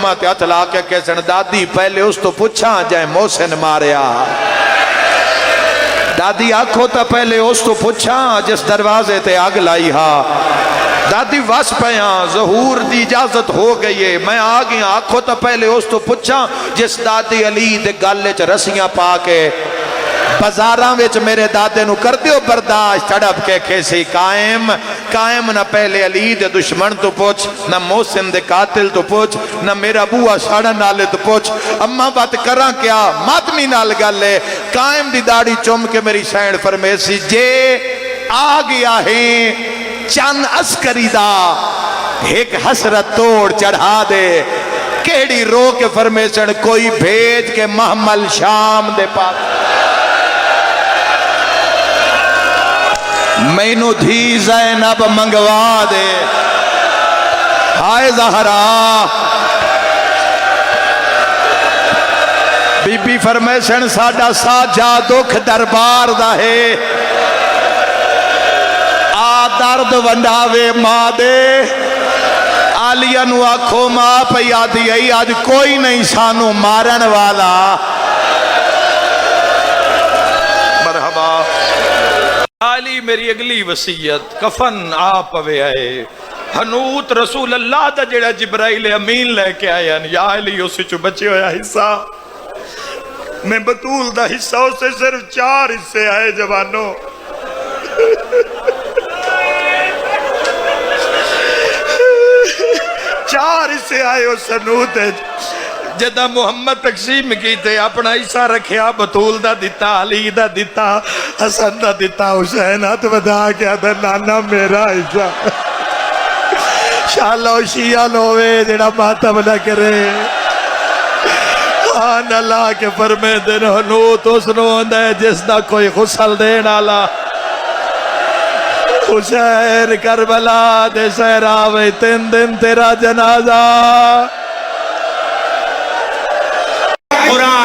مات ہاتھ لا کے کہسن دادی پہلے اس تو پوچھا جائے محسن ماریا دادی آنکھوں تا پہلے اس تو پوچھا جس دروازے تے آگ لائی ہا دادی واس پیاں ظہور دی اجازت ہو گئی ہے میں آگیا آنکھوں تا پہلے اس تو پوچھا جس دادی علی دے گالے چ رسیاں پا کے بازاراں وچ میرے دادے نو کر دیو برداشت تڑپ کے کھیسی قائم نہ پہلے علی دے دشمن تو پوچھ نہ محسن دے قاتل تو پوچھ نہ میرا بوہ ساڑھا نالے تو پوچھ اما بات کراں کیا ماتمی نال گالے قائم دی داڑھی چوم کے میری سینڈ فرمیسی جے آ گیا ہے چند عسکری دا ایک حسرت توڑ چڑھا دے کیڑی رو کے فرمیسن کوئی بھیج کے محمل شام دے پاس مینو دھی زینب منگوا دے ہائے زہرا بی بی فرمیسن ساڈا ساجا دکھ دربار دا ہے آ درد ونڈاوے ماں دے آلیہ نو آکھو ماں پہ آدھی آئی آج کوئی نہیں سانو مارن والا مرحبا علی میری اگلی وصیت کفن آپ ہوئے آئے حنوت رسول اللہ دا جڑا جبرائیل امین لے کے آیا یا علی اسی چو بچے ہویا حصہ میں بطول دا حصہ اسے صرف 4 حصے آئے جوانوں چار حصے آئے اس حنوت جدہ محمد تقسیم کی تے اپنا حصہ رکھیا بطول دا دیتا علی دا دیتا حسن دا دیتا حسین ہاتھ ودا کیا دا نانا میرا حصہ شاءاللہ شیعہ نوے جڑا ماتم نہ کرے آن اللہ کے فرمے دن حنوت اس نو اندے جس دا کوئی غسل دین آلا حسین کربلا دے سہراوے 3 دن تیرا جنازہ قرآن